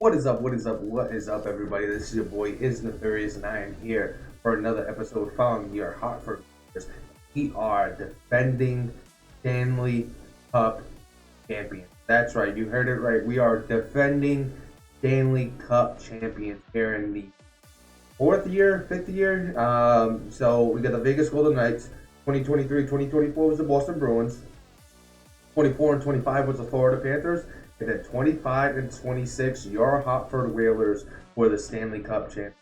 What is up? What is up? What is up, everybody? This is your boy Is Nefarious, and I am here for another episode following your Hartford. We are defending Stanley Cup Champions. That's right, you heard it right. We are defending Stanley Cup Champions here in the fifth year. So we got the Vegas Golden Knights. 2023-2024 was the Boston Bruins. 24 and 25 was the Florida Panthers. And then 25 and 26, your Hartford Whalers were the Stanley Cup champions.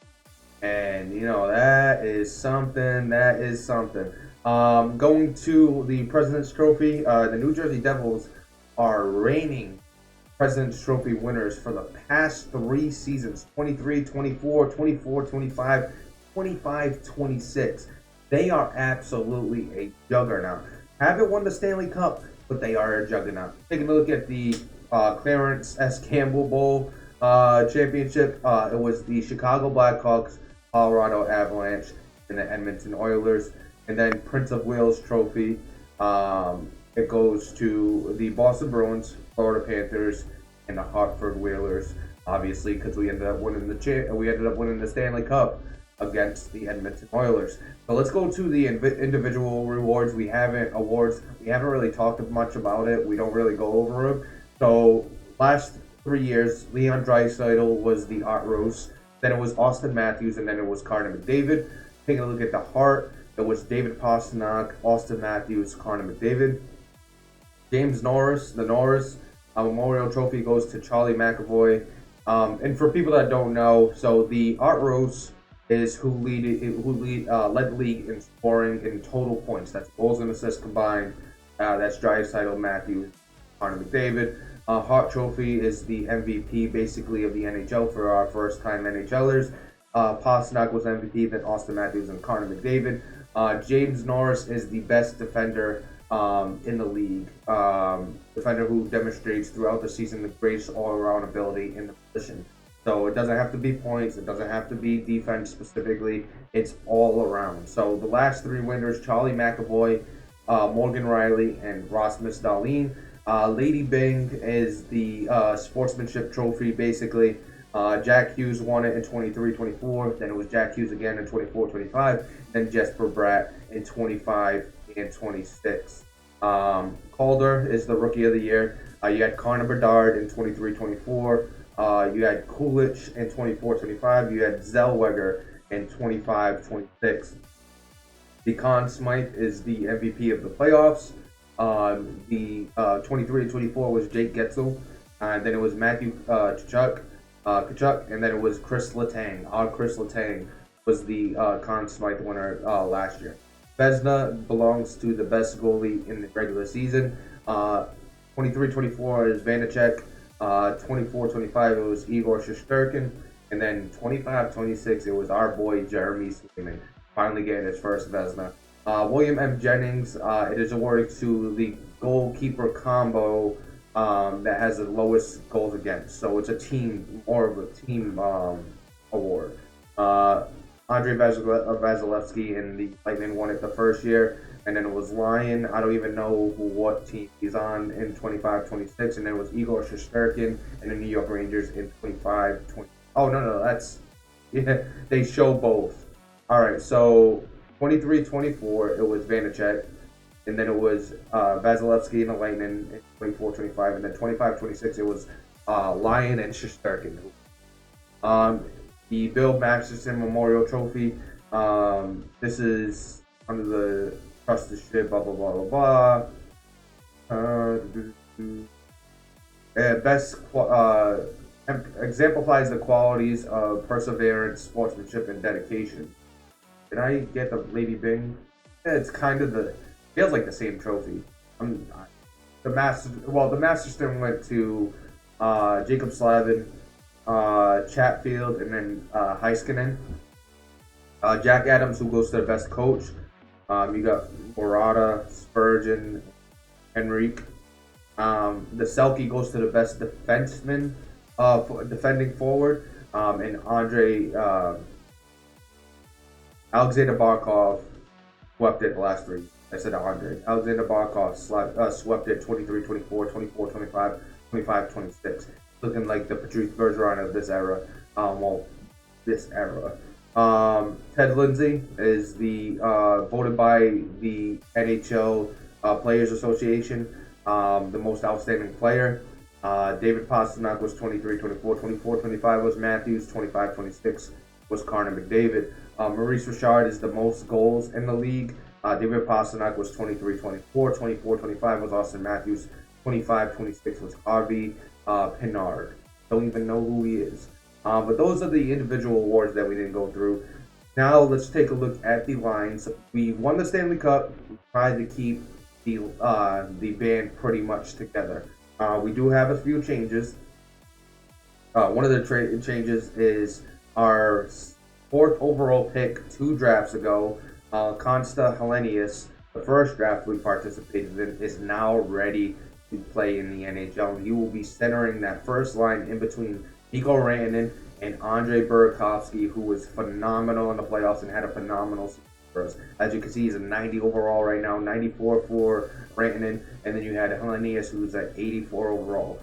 And, that is something. That is something. Going to the President's Trophy, the New Jersey Devils are reigning President's Trophy winners for the past three seasons, 23-24, 24-25, 25-26. They are absolutely a juggernaut. Haven't won the Stanley Cup, but they are a juggernaut. Taking a look at the Clarence S. Campbell Bowl championship. It was the Chicago Blackhawks, Colorado Avalanche, and the Edmonton Oilers. And then Prince of Wales Trophy. It goes to the Boston Bruins, Florida Panthers, and the Hartford Whalers. Obviously, because we ended up winning the Stanley Cup against the Edmonton Oilers. So let's go to the individual rewards. We haven't really talked much about it. We don't really go over them. So last 3 years, Leon Draisaitl was the Art Roast. Then it was Austin Matthews, and then it was Connor McDavid. Taking a look at the Hart, it was David Pastrnak, Austin Matthews, Connor McDavid. James Norris, the Norris Memorial Trophy goes to Charlie McAvoy. And for people that don't know, so the Art Roast is who led the league in scoring in total points. That's goals and assists combined. That's Draisaitl, Matthews, Connor McDavid. Hart Trophy is the MVP basically of the NHL for our first-time NHLers. Pastrnak was MVP, then Austin Matthews and Connor McDavid. James Norris is the best defender in the league. Defender who demonstrates throughout the season the greatest all-around ability in the position. So it doesn't have to be points. It doesn't have to be defense specifically. It's all around. So the last three winners, Charlie McAvoy, Morgan Riley, and Rasmus Dahlin. Lady Bing is the sportsmanship trophy, basically. Jack Hughes won it in 23-24. Then it was Jack Hughes again in 24-25. Then Jesper Bratt in 25 and 26. Calder is the rookie of the year. You had Connor Bedard in 23-24. You had Kulich in 24-25. You had Zellweger in 25-26. The Conn Smythe is the MVP of the playoffs. The 23-24 was Jake Getzel. Then it was Matthew Tkachuk, and then it was Chris Letang. Chris Letang was the Conn Smythe winner last year. Vezina belongs to the best goalie in the regular season. 23-24 is Vanacek. 24-25 it was Igor Shesterkin. And then 25-26 it was our boy Jeremy Swayman, finally getting his first Vezina. William M. Jennings, it is awarded to the goalkeeper combo that has the lowest goals against. So it's more of a team award. Andrei Vasilevsky and the Lightning won it the first year. And then it was Lyon. I don't even know what team he's on in 25-26. And then it was Igor Shesterkin and the New York Rangers in 25-20. Oh, no, that's... Yeah, they show both. All right, so 23-24, it was Vanacek. And then it was Vasilevsky and the Lightning in 24-25. And then 25-26, it was Lyon and Shesterkin. The Bill Masterson Memorial Trophy. This is under the trusted blah, blah, blah, blah, blah. Exemplifies the qualities of perseverance, sportsmanship, and dedication. Did I get the Lady Bing? Yeah, it's kind of feels like the same trophy. The Masterson went to Jacob Slavin, Chatfield, and then Heiskanen. Jack Adams, who goes to the best coach. You got Morata, Spurgeon, Henrique. The Selke goes to the best defenseman, defending forward. And Alexander Barkov swept it the last three. I said Andre. Alexander Barkov swept it 23-24, 24-25, 25-26. looking like the Patrice Bergeron of this era. Well, this era. Ted Lindsay is the voted by the NHL Players Association the most outstanding player. David Pastrnak was 23, 24, 24, 25 was Matthews, 25, 26 was Connor McDavid. Maurice Richard is the most goals in the league. David Pastrnak was 23, 24, 24, 25 was Austin Matthews, 25, 26 was Harvey Pinard. Don't even know who he is. But those are the individual awards that we didn't go through. Now let's take a look at the lines. We won the Stanley Cup. We tried to keep the band pretty much together. We do have a few changes. One of the changes is our fourth overall pick 2 drafts ago, Konsta Helenius, the first draft we participated in, is now ready to play in the NHL. He will be centering that first line in between Mikko Rantanen and Andrei Burakovsky, who was phenomenal in the playoffs and had a phenomenal season for us. As you can see, he's a 90 overall right now, 94 for Rantanen, and then you had Helenius, who's at 84 overall.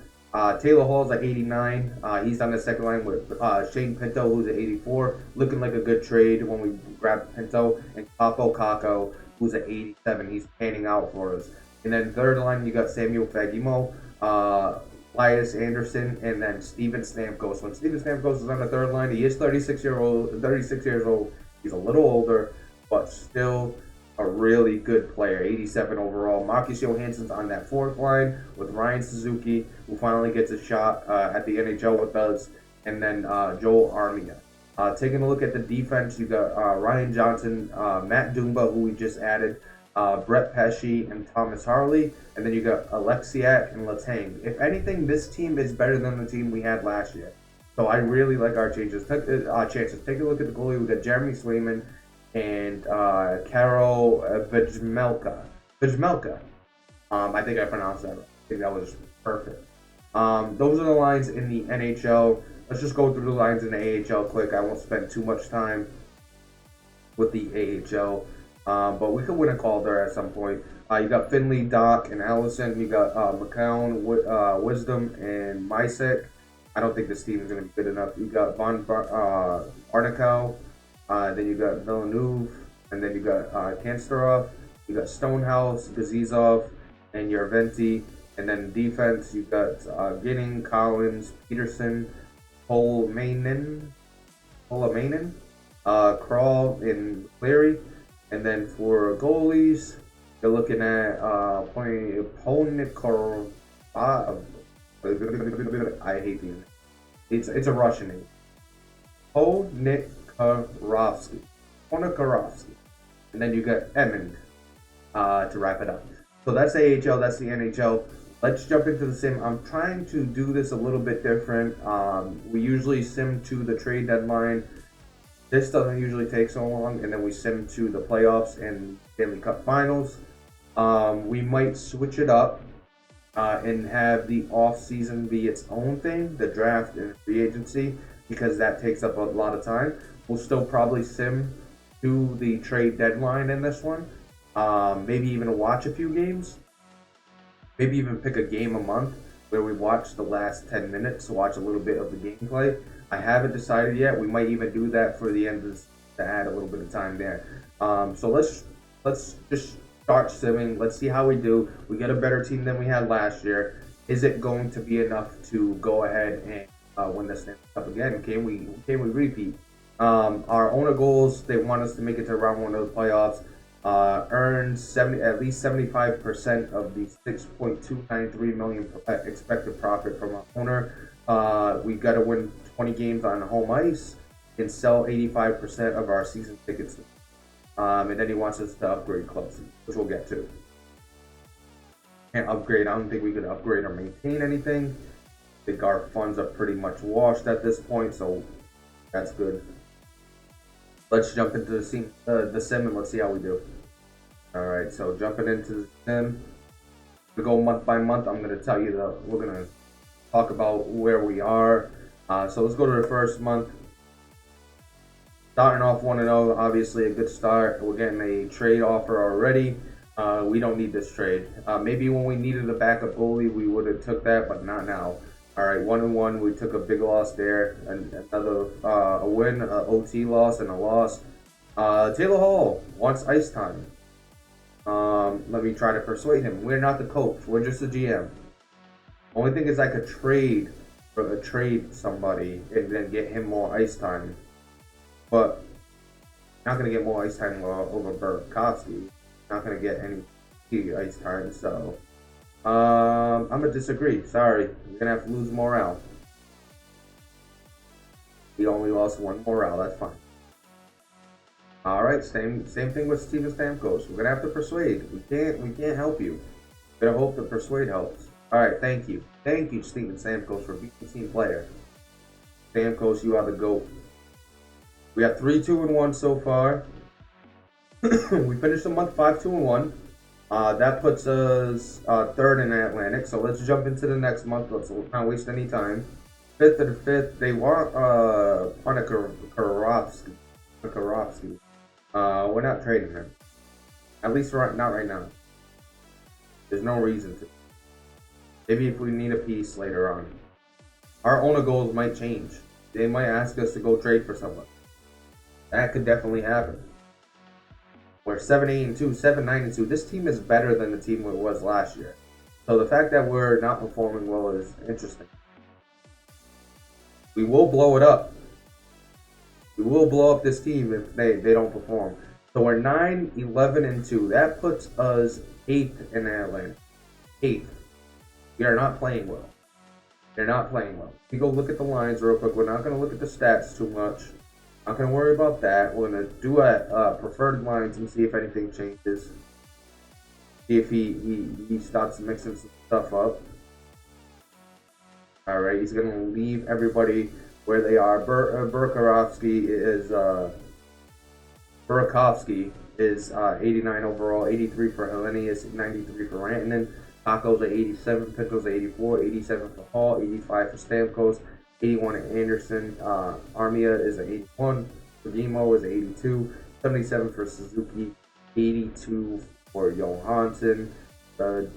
Taylor Hall's at 89. He's on the second line with Shane Pinto, who's at 84, looking like a good trade when we grabbed Pinto, and Capo Caco, who's at 87. He's panning out for us. And then third line, you got Samuel Fagimo, Elias Anderson, and then Steven Stamkos. When Steven Stamkos is on the third line, he is 36 years old. He's a little older, but still a really good player. 87 overall. Marcus Johansson's on that fourth line with Ryan Suzuki, who finally gets a shot at the NHL with us, and then Joel Armia. Taking a look at the defense, you got Ryan Johnson, Matt Dumba, who we just added, Brett Pesce, and Thomas Harley, and then you got Alexiak and Letang. If anything, this team is better than the team we had last year. So I really like our chances. Take a look at the goalie. We got Jeremy Swayman and Karol Vejmelka. I think I pronounced that right. I think that was perfect. Those are the lines in the NHL. Let's just go through the lines in the AHL quick. I won't spend too much time with the AHL, but we could win a Calder at some point. You got Finley, Doc, and Allison. You got McCown, Wisdom, and Mysek. I don't think this team is going to be good enough. You got Von Arnikow. Then you got Villeneuve, and then you got Kansterov, you got Stonehouse, Gazizov, and Yarventi. And then defense, you got Ginning, Collins, Peterson, Polamainen, Crawl, and Cleary. And then for goalies, you're looking at Polnikor. I hate these. It's a Russian name. Ponikarovsky. And then you got Edmund to wrap it up. So that's the AHL, that's the NHL. Let's jump into the sim. I'm trying to do this a little bit different. We usually sim to the trade deadline. This doesn't usually take so long, and then we sim to the playoffs and Stanley Cup Finals. We might switch it up and have the off season be its own thing, the draft and free agency, because that takes up a lot of time. We'll still probably sim to the trade deadline in this one. Maybe even watch a few games. Maybe even pick a game a month where we watch the last 10 minutes, watch a little bit of the gameplay. I haven't decided yet. We might even do that for the end of this, to add a little bit of time there. So let's just start simming. Let's see how we do. We get a better team than we had last year. Is it going to be enough to go ahead and win the Stanley Cup again? Can we repeat? Our owner goals, they want us to make it to round 1 of the playoffs. Earn at least 75% of the $6.293 million expected profit from our owner. We got to win 20 games on home ice and sell 85% of our season tickets. And then he wants us to upgrade clubs, which we'll get to. Can't upgrade. I don't think we could upgrade or maintain anything. I think our funds are pretty much washed at this point, so that's good. Let's jump into the sim and let's see how we do. All right, so jumping into the sim, we go month by month. I'm going to tell you that we're going to talk about where we are. So let's go to the first month. Starting off 1-0, obviously a good start. We're getting a trade offer already. We don't need this trade. Maybe when we needed a backup goalie, we would have took that, but not now. All right, 1-1. We took a big loss there, and another a win, a OT loss, and a loss. Taylor Hall wants ice time. Let me try to persuade him. We're not the coach. We're just the GM. Only thing is I could trade somebody and then get him more ice time, but not gonna get more ice time over Burakovsky. Not gonna get any ice time, so I'm gonna disagree. Sorry, you're gonna have to lose morale. He only lost 1 morale. That's fine. All right, same thing with Steven Stamkos. We're gonna have to persuade. We can't help you. But I hope the persuade helps. All right, thank you, Steven Stamkos, for being a team player. Stamkos, you are the GOAT. We have 3-2-1 so far. We finished the month 5-2-1. That puts us 3rd in the Atlantic. So let's jump into the next month. Let's not waste any time. 5th of the 5th. They want Burakovsky. We're not trading him. At least not right now. There's no reason to. Maybe if we need a piece later on. Our owner goals might change. They might ask us to go trade for someone. That could definitely happen. We're 7-8-2, 7-9-2. This team is better than the team it was last year. So the fact that we're not performing well is interesting. We will blow it up. We will blow up this team if they don't perform. So we're 9-11-2. That puts us 8th in the Atlantic. 8th. We are not playing well. They're not playing well. If you go look at the lines real quick, we're not going to look at the stats too much. Not going to worry about that. We're going to do a preferred lines and see if anything changes. See if he starts mixing some stuff up. All right, he's going to leave everybody where they are. Burakovsky is 89 overall, 83 for Hellenius, 93 for Rantanen. Taco's at 87, Pinto's at 84, 87 for Hall, 85 for Stamkos, 81 at Anderson. Armia is at 81, Fagimo is at 82, 77 for Suzuki, 82 for Johansson. The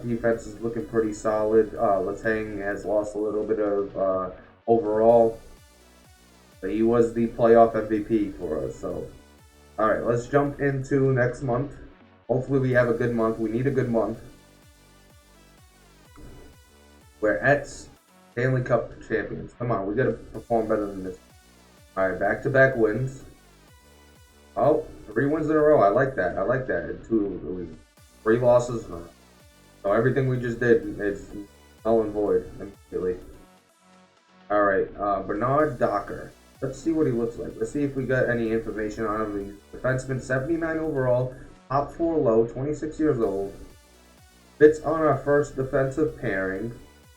defense is looking pretty solid. Letang has lost a little bit of overall, but he was the playoff MVP for us. So, all right, let's jump into next month. Hopefully we have a good month. We need a good month. We're at Stanley Cup Champions. Come on, we gotta perform better than this. All right, back-to-back wins. Oh, 3 wins in a row. I like that. I like that. 3 losses in a row. So everything we just did is null and void immediately. All right, Bernard Docker. Let's see what he looks like. Let's see if we got any information on him. Defenseman, 79 overall, top 4 low, 26 years old. Fits on our first defensive pairing.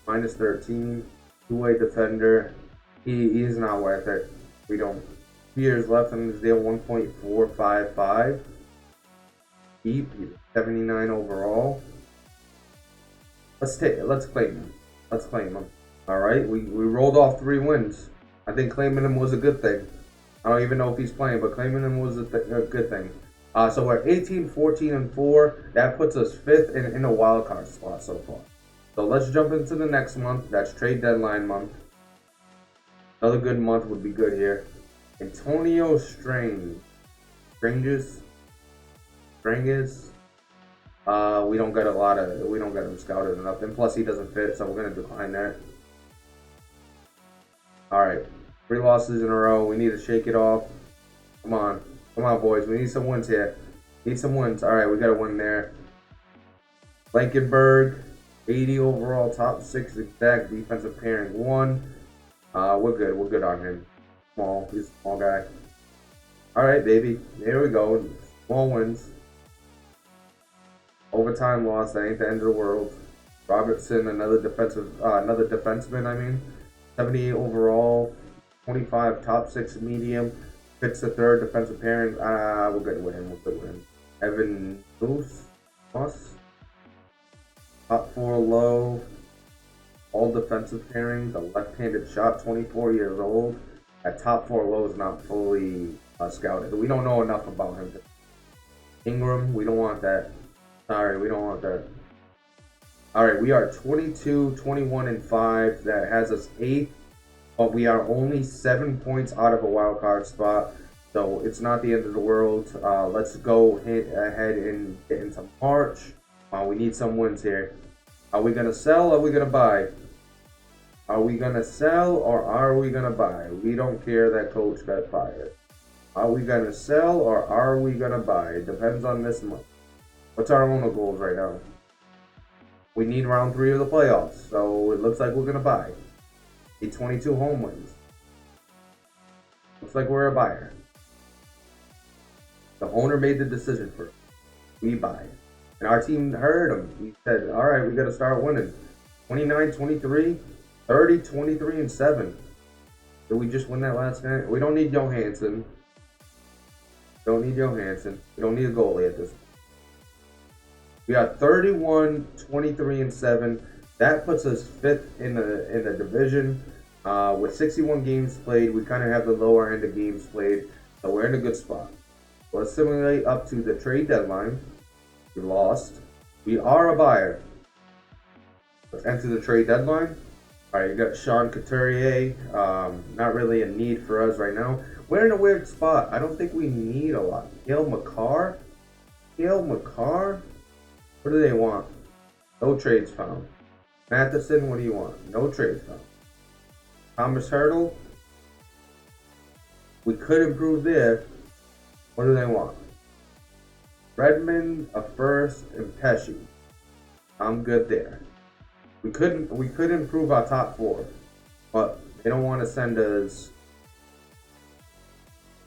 Minus 13, 2-way defender. He is not worth it. We don't. 2 years left on his deal, 1.455. Deep, 79 overall. Let's claim him. Let's claim him. All right, we rolled off 3 wins. I think claiming him was a good thing. I don't even know if he's playing, but claiming him was a good thing. So we're 18, 14, and 4. That puts us 5th in a wild card spot so far. So let's jump into the next month. That's trade deadline month. Another good month would be good here. Antonio Strangers. We don't get him scouted enough. And plus he doesn't fit, so we're gonna decline that. Alright. 3 losses in a row. We need to shake it off. Come on, boys. We need some wins here. Alright, we got a win there. Blankenberg. 80 overall, top 6 exact, defensive pairing 1. We're good on him. He's a small guy. Alright, baby. There we go. Small wins. Overtime loss, that ain't the end of the world. Robertson, another defenseman, I mean. 78 overall, 25 top 6 medium. Fits the 3rd defensive pairing. We're good with him. Evan Moss. Top 4 low, all defensive pairings, a left-handed shot, 24 years old. At top 4 low is not fully scouted. We don't know enough about him. Ingram, we don't want that. Sorry, we don't want that. All right, we are 22, 21, and 5. That has us 8th, but we are only 7 points out of a wild card spot. So it's not the end of the world. Let's go ahead and get into March. We need some wins here. Are we going to sell? Are we going to buy? Are we going to sell or are we going to buy? We don't care that coach got fired. Are we going to sell or are we going to buy? It depends on this month. What's our owner goals right now? We need round 3 of the playoffs, so it looks like we're going to buy. Need 22 home wins. Looks like we're a buyer. The owner made the decision for us. We buy. And our team heard him. We said, all right, we got to start winning. 29, 23, 30, 23, and 7. Did we just win that last game? We don't need Johansson. Don't need Johansson. We don't need a goalie at this point. We got 31, 23, and 7. That puts us 5th in the division. With 61 games played, we kind of have the lower end of games played, so we're in a good spot. Let's simulate up to the trade deadline. We lost. We are a buyer. Let's enter the trade deadline. All right, you got Sean Couturier. Not really a need for us right now. We're in a weird spot. I don't think we need a lot. Cale Makar? What do they want? No trades found. Matheson, what do you want? No trades found. Thomas Hertl? We could improve there. What do they want? Redmond, a first, and Pesci. I'm good there. We could improve our top 4, but they don't want to send us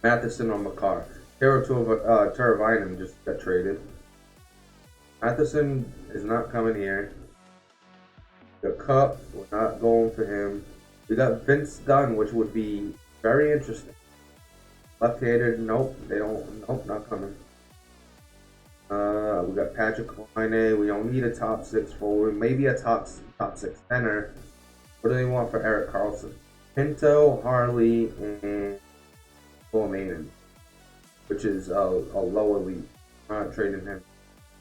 Matheson or Makar. Teravainen just got traded. Matheson is not coming here. The Cup, we're not going for him. We got Vince Dunn, which would be very interesting. Left-handed, nope, nope, not coming. We got Patrick Laine. We don't need a top 6 forward, maybe a top 6 center. What do they want for Erik Karlsson? Pinto, Harley, and Fullemanen, which is a low elite. I'm not trading him.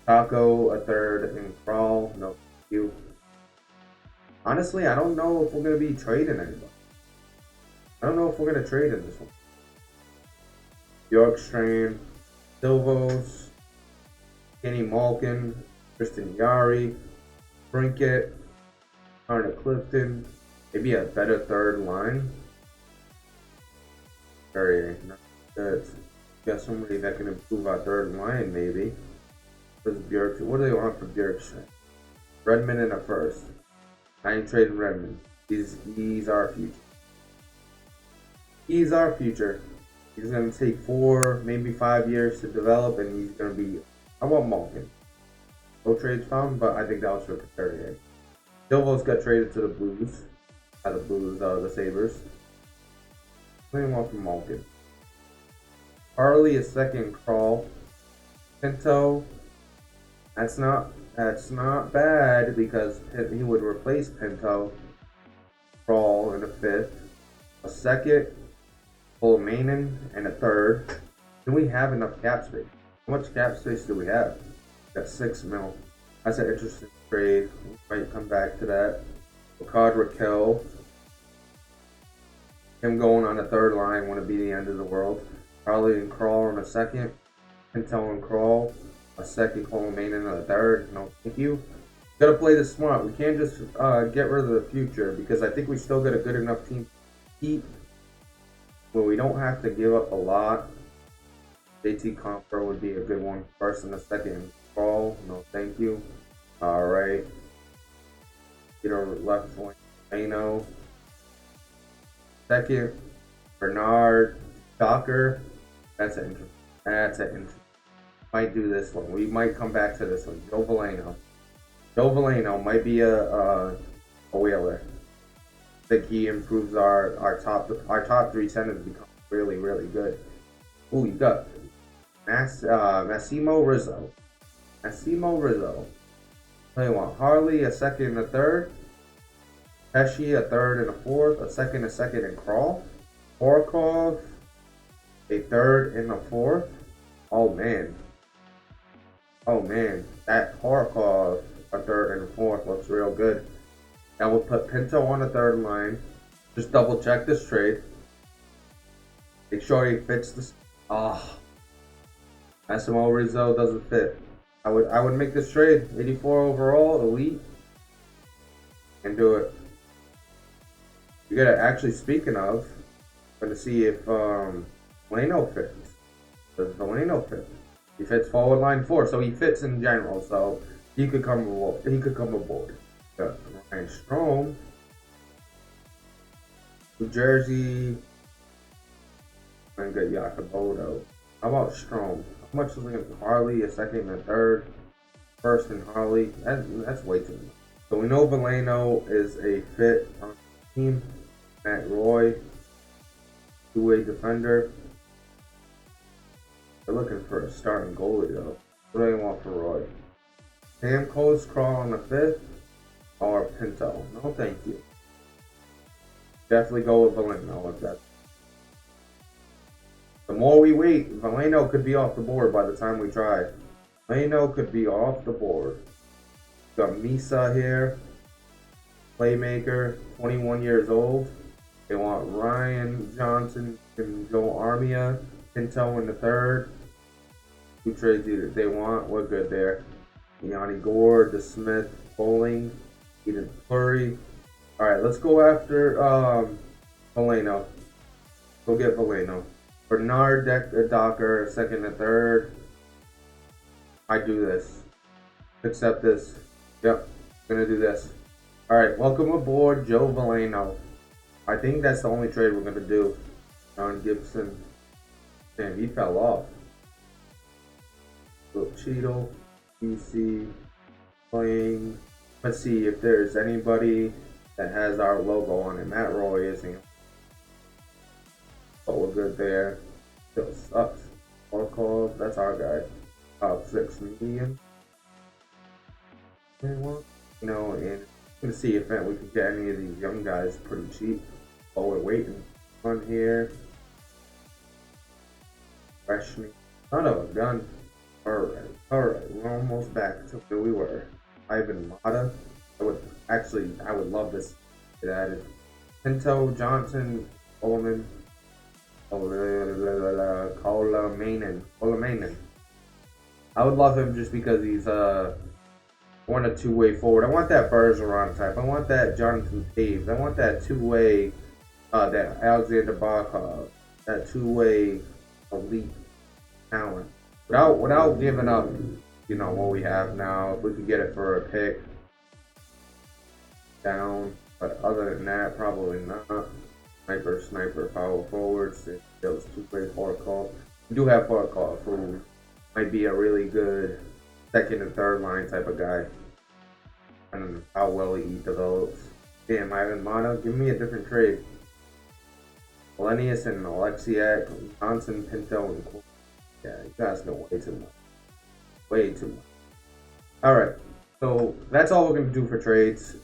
Taco, a third, and Crawl, no, thank you. Honestly, I don't know if we're going to be trading anybody. I don't know if we're going to trade in this one. Bjorkstrand, Silvos, Kenny Malkin, Tristan Yari, Brinkett, Connor Clifton, maybe a better third line. Very nice. Got somebody that can improve our third line, maybe. What do they want for Bjorkstrand? Redmond and a first. I ain't trading Redmond. He's our future. He's our future. He's going to take 4, maybe 5 years to develop, and he's going to be... I want Malkin. No trades found, but I think that was for Couturier. Silvos got traded to the Blues. The Sabres. What do you want from Malkin? Harley a second, Crawl. Pinto. That's not bad because he would replace Pinto. Crawl in a 5th. A second. Fullemanen and a 3rd. Do we have enough cap space? How much cap space do we have? Got 6 mil. That's an interesting trade. We might come back to that. Ricard Raquel. Him going on the 3rd line wouldn't be the end of the world. Harley and Crawl in a 2nd. Pinto and Crawl. A 2nd. Fullemanen and a 3rd. No, thank you. Gotta play this smart. We can't just get rid of the future because I think we still got a good enough team to keep. Well, we don't have to give up a lot. JT Compher would be a good one. First and a 2nd. Crawl. No, thank you. All right. Get our left point. Mano. 2nd. Bernard. Docker. That's an interesting. Might do this one. We might come back to this one. Joe Valeno might be a whaler. I think he improves our top 3 centers become really, really good. Ooh, you got Massimo Rizzo. What do you want? Harley, a 2nd and a 3rd. Pesci, a 3rd and a 4th. A 2nd and Crawl. Horkov, a 3rd and a 4th. Oh man, that Horkov our third and fourth. Looks real good. Now we'll put Pinto on the third line. Just double check this trade. Make sure he fits this. Oh, SMO Rizzo doesn't fit. I would make this trade. 84 overall, elite, and do it. You gotta actually, speaking of, I'm gonna see if Leno fits. Does Leno fit? He fits forward line 4, so he fits in general. So he could come aboard. Got Ryan Strome, New Jersey. And get Yakamoto. How about Strome? How much is it? Harley, a second and a third. First and Harley. That's way too much. So we know Valeno is a fit on the team. Matt Roy, two-way defender. They're looking for a starting goalie though. What do they want for Roy? Stamkos crawl on the 5th or Pinto? No, thank you. Definitely go with Valeno if that's. The more we wait, Valeno could be off the board by the time we try. Valeno could be off the board. Got Misa here, playmaker, 21 years old. They want Ryan Johnson and Joe Armia, Pinto in the 3rd. Who trades either they want? We're good there. Yanni Gore, DeSmith, Bowling, Eden Flurry. All right, let's go after Valeno. Go get Valeno. Bernard Docker, 2nd and 3rd. I do this. Accept this. Yep, gonna do this. All right, welcome aboard, Joe Valeno. I think that's the only trade we're gonna do. John Gibson. Damn, he fell off. Cheeto, PC, playing. Let's see if there's anybody that has our logo on it. Matt Roy isn't. But we're good there. Still sucks. Barkov, that's our guy. Top 6 medium. You know, and I'm gonna see if we can get any of these young guys pretty cheap. While we're waiting on here. Freshening. Son of a gun. Alright, we're almost back to where we were. Ivan Mata. I would love this. Get added. Pinto, Johnson, Coleman. Colamainen. I would love him just because he's one a two-way forward. I want that Bergeron type. I want that Jonathan Taves. I want that two-way that Alexander Barkov. That two-way elite talent. Without giving up, you know, what we have now. If we could get it for a pick down. But other than that, probably not. Sniper, power forwards. Those two-way Barkov. We do have Barkov, who might be a really good 2nd and 3rd line type of guy. I don't know how well he develops. Damn, Ivan Mata, give me a different trade. Valenius and Alexiak, Johnson, Pinto, and Cole. Yeah, you guys know way too much. Way too much. Alright, so that's all we're going to do for trades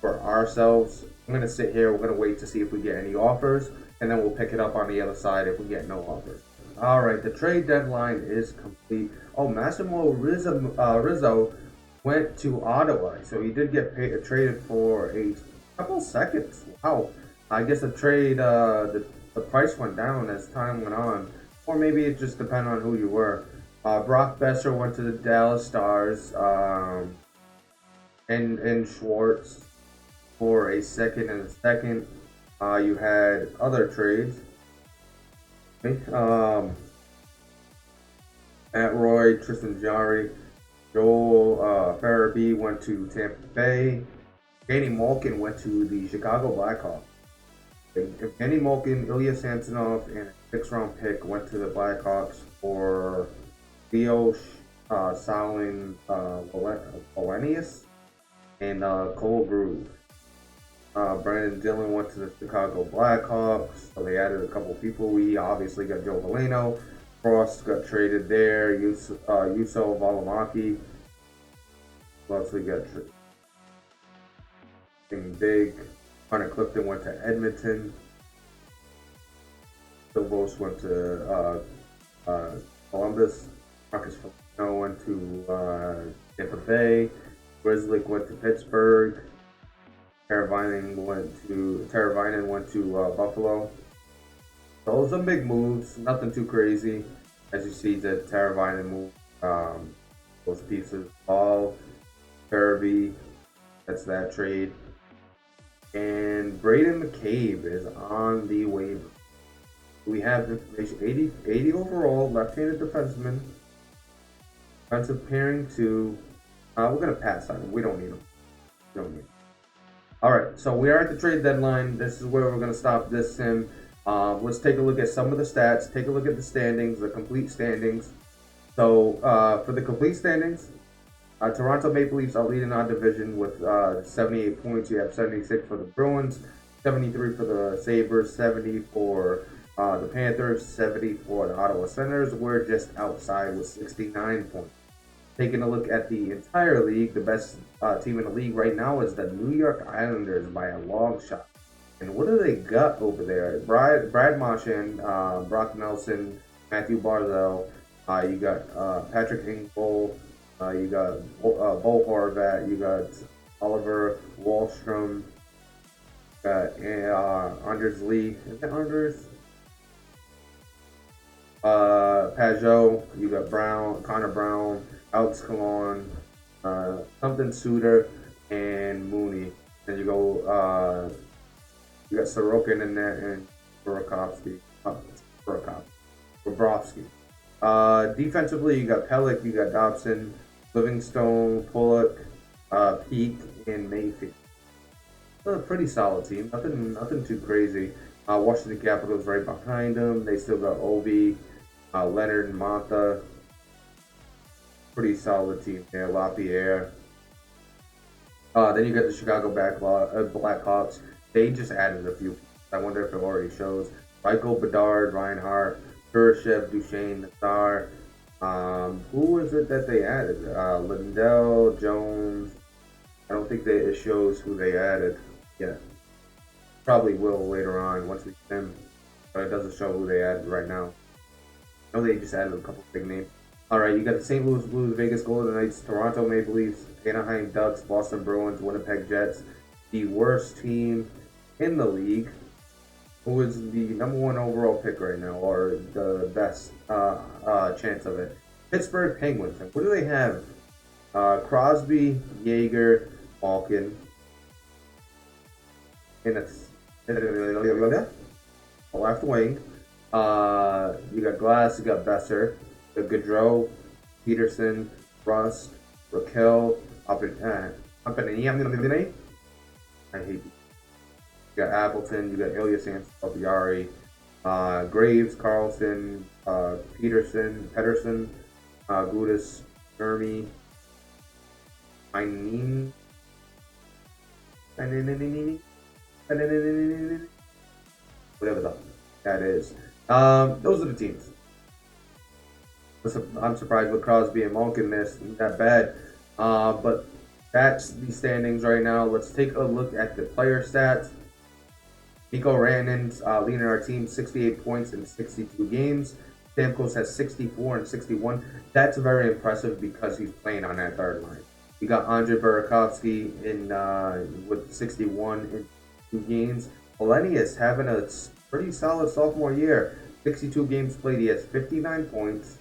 for ourselves. I'm going to sit here, we're going to wait to see if we get any offers, and then we'll pick it up on the other side if we get no offers. Alright, the trade deadline is complete. Oh, Massimo Rizzo went to Ottawa, so he did get traded for a couple seconds. Wow. I guess the trade, the price went down as time went on. Or maybe it just depended on who you were. Brock Besser went to the Dallas Stars. And Schwartz for a 2nd and a 2nd. You had other trades. Okay. Matt Roy, Tristan Jarry, Joel Farabee went to Tampa Bay. Danny Malkin went to the Chicago Blackhawks. Danny Malkin, Ilya Samsonov, and a 6th-round pick went to the Blackhawks for Theo Salin Polenius and Cole Groove. Brandon Dillon went to the Chicago Blackhawks, so they added a couple people. We obviously got Joe Valeno. Frost got traded there. Yuso Valimaki. Who else we got traded? Big. Hunter Clifton went to Edmonton. Silvos went to Columbus. Marcus Foligno went to Tampa Bay. Grizzly went to Pittsburgh. Teravainen went to Buffalo. So some big moves, nothing too crazy. As you see, the Teravainen move, those pieces, Ball, Kirby, that's that trade. And Braden McCabe is on the waiver. We have information 80 overall, left-handed defenseman. Defensive pairing to, we're going to pass on him. We don't need him. We don't need him. All right, so we are at the trade deadline. This is where we're going to stop this sim. Let's take a look at some of the stats. Take a look at the standings, the complete standings. So for the complete standings, Toronto Maple Leafs are leading our division with 78 points. You have 76 for the Bruins, 73 for the Sabres, 70 for the Panthers, 70 for the Ottawa Senators. We're just outside with 69 points. Taking a look at the entire league, the best team in the league right now is the New York Islanders by a long shot. And what do they got over there? Brad Marchand, Brock Nelson, Matthew Barzal. You got Patrick Engvall. You got Bo Horvat. You got Oliver Wahlstrom. You got Anders Lee. Is it Anders? Pajot. You got Brown, Connor Brown, Alex Kallon, something Suter, and Mooney. Then you go. You got Sorokin in there and Burakovsky. Bobrovsky. Defensively, you got Pellick, you got Dobson, Livingstone, Pollock, Peak, and Mayfield. A pretty solid team. Nothing too crazy. Washington Capitals right behind them. They still got Obi, Leonard, and Mantha. Pretty solid team there. LaPierre. Then you got the Chicago Blackhawks. They just added a few. I wonder if it already shows. Michael Bedard, Reinhardt, Khrushchev, Duchesne, Nassar. Who was it that they added? Lindell, Jones. I don't think it shows who they added yet. Probably will later on once we get them. But it doesn't show who they added right now. I know they just added a couple big names. Alright, you got the St. Louis Blues, Vegas Golden Knights, Toronto Maple Leafs, Anaheim Ducks, Boston Bruins, Winnipeg Jets. The worst team in the league, who is the #1 overall pick right now, or the best chance of it. Pittsburgh Penguins. And what do they have? Crosby, Yeager, Malkin. And it's left wing. You got Glass, you got Besser, you got Gaudreau, Peterson, Rust, Raquel, I hate you. You got Appleton, you got Ilya Samsonov, Graves, Carlson, Pedersen, Gudis, Jeremy, whatever that is. Those are the teams. I'm surprised with Crosby and Malkin missed that bad. But that's the standings right now. Let's take a look at the player stats. Mikko Rantanen's leading our team, 68 points in 62 games. Stamkos has 64 and 61. That's very impressive because he's playing on that third line. You got Andrei Burakovsky with 61 in 2 games. Eleni is having a pretty solid sophomore year. 62 games played. He has 59 points.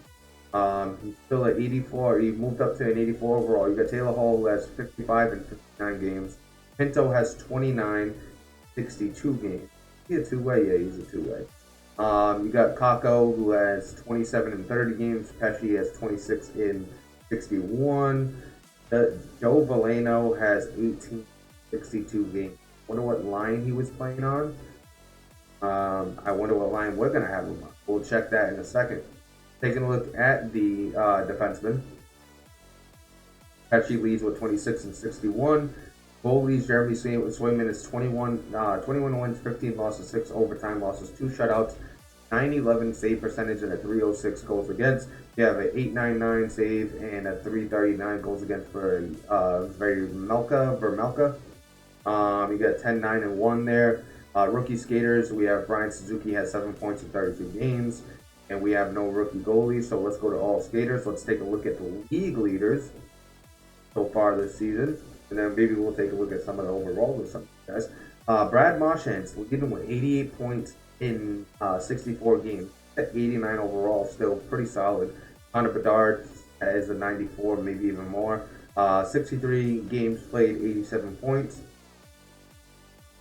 He's still at 84. He moved up to an 84 overall. You got Taylor Hall, who has 55 and 59 games. Pinto has 29, 62 games. He's a two-way? Yeah, he's a two-way. You got Kakko, who has 27 and 30 games. Pesci has 26 in 61. Joe Veleno has 18, 62 games. Wonder what line he was playing on. I wonder what line we're going to have him on. We'll check that in a second. Taking a look at the defenseman. Pesci leads with 26 and 61. Goalies, Jeremy Swayman is 21 wins, 15 losses, 6 overtime losses, 2 shutouts, 911 save percentage, and a 306 goals against. You have an 899 save and a 339 goals against for Vermelka. You got 10-9 and 1 there. Rookie skaters, we have Brian Suzuki has 7 points in 32 games. And we have no rookie goalies, so let's go to all skaters. Let's take a look at the league leaders. so far this season. And then maybe we'll take a look at some of the overall with some of you guys. Brad Marchand's leading with 88 points in 64 games. At 89 overall, still pretty solid. Connor Bedard is a 94, maybe even more. 63 games played, 87 points.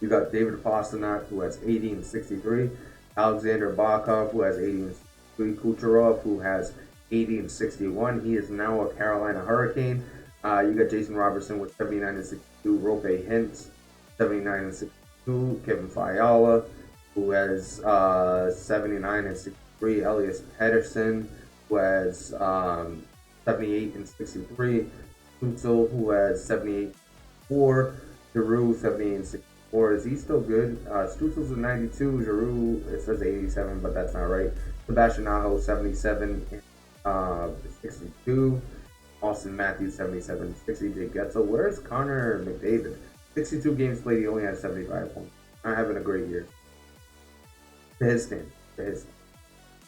You got David Pastrnak, who has 80 and 63. Alexander Barkov, who has 80 and 63. Kucherov, who has 80 and 61. He is now a Carolina Hurricane. You got Jason Robertson with 79 and 62. Rope Hintz, 79 and 62. Kevin Fiala, who has 79 and 63. Elias Pettersson, who has 78 and 63. Stutzel, who has 78 4. Giroux, 78 and 64. Is he still good? Stutzel's a 92. Giroux, it says 87, but that's not right. Sebastian Aho, 77 and 62. Austin Matthews, 77 and 60. Jake Getzel. Where's Connor McDavid? 62 games played, he only had 75 points. Not having a great year. To his standard.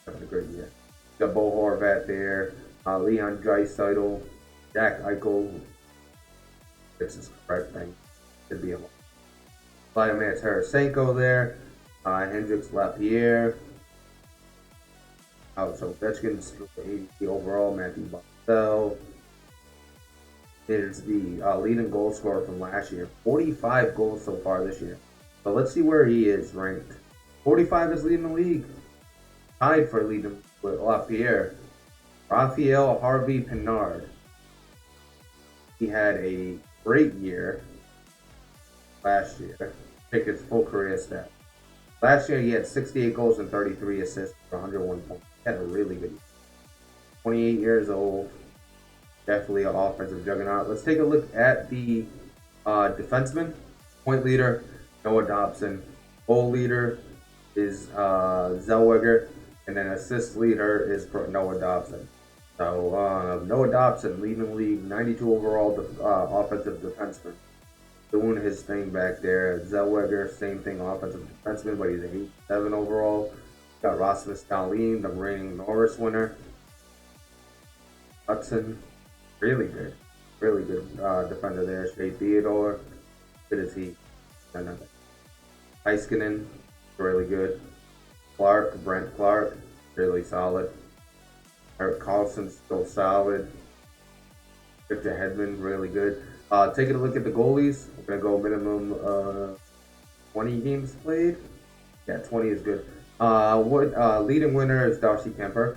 Having a great year. Got Bo Horvat there. Leon Draisaitl. Jack Eichel. This is correct thing. Should be a Vladimir Tarasenko there. Hendrix Lapierre. So Ovechkin's 80 overall. Matthew Barzal is the leading goal scorer from last year. 45 goals so far this year. So let's see where he is ranked. 45 is leading the league. Tied for leading with Lapierre. Raphael Harvey Pinard. He had a great year last year. Pick his full career stat. Last year he had 68 goals and 33 assists for 101 points. He had a really good year. 28 years old. Definitely an offensive juggernaut. Let's take a look at the defenseman. Point leader, Noah Dobson. Goal leader is Zellweger. And then assist leader is Noah Dobson. So Noah Dobson leading the league, 92 overall offensive defenseman. Doing his thing back there. Zellweger, same thing, offensive defenseman, but he's an 87 overall. Got Rasmus Dahlin, the reigning Norris winner. Hudson, really good defender there. Shea Theodore, good as he. Heiskanen, really good. Brent Clark, really solid. Eric Carlson, still solid. Victor Hedman, really good. Taking a look at the goalies, we're going to go minimum 20 games played. Yeah, 20 is good. Leading winner is Darcy Kemper.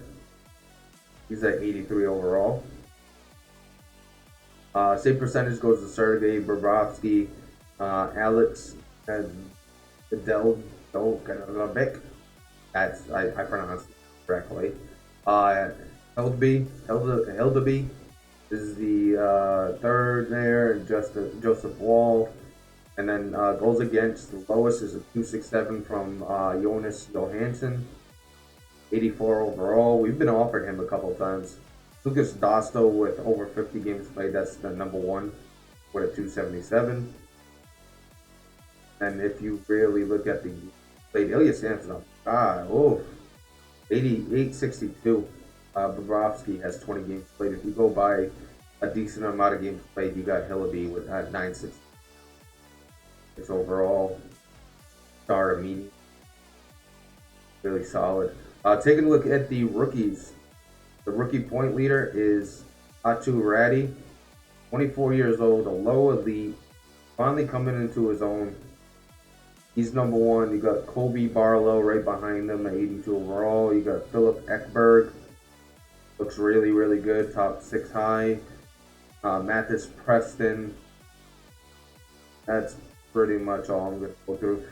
He's at 83 overall. Save percentage goes to Sergei Bobrovsky, Alex Deldovic. That's I pronounced it correctly. Hildeby is the third there, and Joseph Wall. And then goals against, the lowest is a 267 from Jonas Johansson. 84 overall. We've been offered him a couple times. Lucas Dosto with over 50 games played. That's the number one with a 277. And if you really look at the played, Ilya Samsonov, 862. Bobrovsky has 20 games played. If you go by a decent amount of games played, you got Hilleby with 960. It's overall star meeting. Really solid. Taking a look at the rookies. The rookie point leader is Atu Ratty, 24 years old, a low elite, finally coming into his own. He's number one. You got Colby Barlow right behind him at 82 overall. You got Philip Ekberg. Looks really good. Top 6 high. Mathis Preston. That's pretty much all I'm going to go through.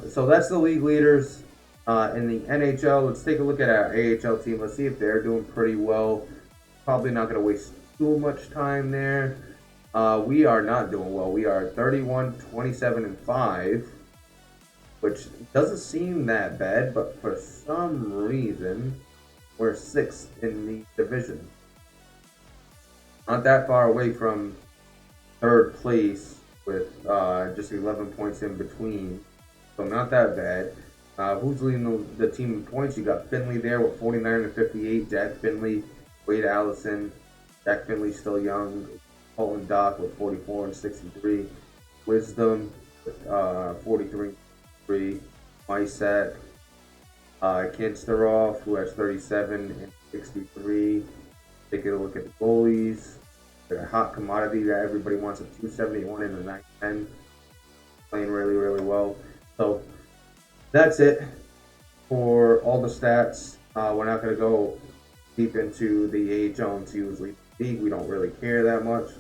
So that's the league leaders in the NHL. Let's take a look at our AHL team. Let's see if they're doing pretty well. Probably not going to waste too much time there. We are not doing well. We are 31, 27, and 5. Which doesn't seem that bad, but for some reason, we're 6th in the division. Not that far away from 3rd place with just 11 points in between. So not that bad. Who's leading the team in points? You got Finley there with 49 and 58. Jack Finley, Wade Allison. Jack Finley still young. Colton Dock with 44 and 63. Wisdom with 43 and 3. Mysat. Kinsterov, who has 37 and 63. Take a look at the goalies. They're a hot commodity that everybody wants, a 271 and a 910. Playing really, really well. So that's it for all the stats. We're not going to go deep into the AHL and Twos League. We don't really care that much.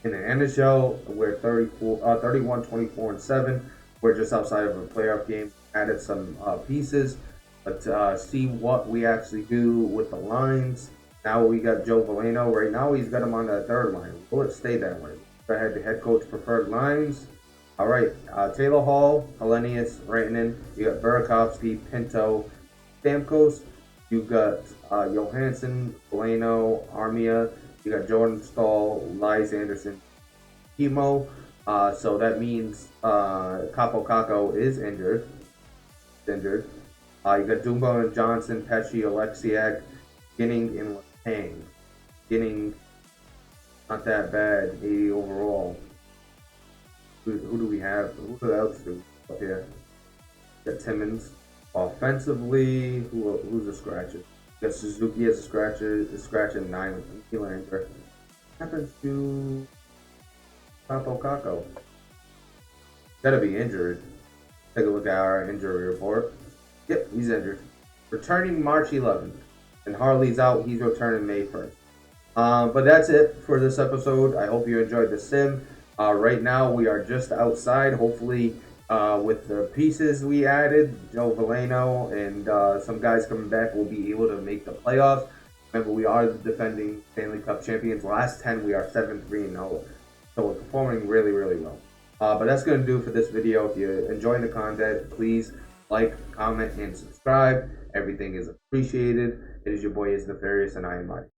In the NHL, we're 31, 24, and 7. We're just outside of a playoff game. Added some pieces, but see what we actually do with the lines. Now we got Joe Veleno. Right now he's got him on the third line. Will it stay that way? Go ahead, the head coach preferred lines. All right, Taylor Hall, Hellenius, Rantanen. You got Burakovsky, Pinto, Stamkos. You got Johansson, Veleno, Armia. You got Jordan Stahl, Lies Anderson, Chemo. So that means Capo Caco is injured. You got Dumbo and Johnson, Pesci, Alexiak, Ginning, and Letang. Ginning, not that bad, 80 overall. Who do we have? Who else do we have here? Got Timmins. Offensively, who's a scratcher? Got Suzuki as a scratcher 9 with Nylander. What happens to Capo Caco? Gotta be injured. Take a look at our injury report. Yep, he's injured. Returning March 11th. And Harley's out. He's returning May 1st. But that's it for this episode. I hope you enjoyed the sim. Right now, we are just outside. Hopefully, with the pieces we added, Joe Veleno and some guys coming back, we'll be able to make the playoffs. Remember, we are the defending Stanley Cup champions. Last 10, we are 7-3-0. So we're performing really, really well. But that's going to do for this video. If you're enjoying the content, please like, comment, and subscribe. Everything is appreciated. It is your boy, Is Nefarious, and I am Mike.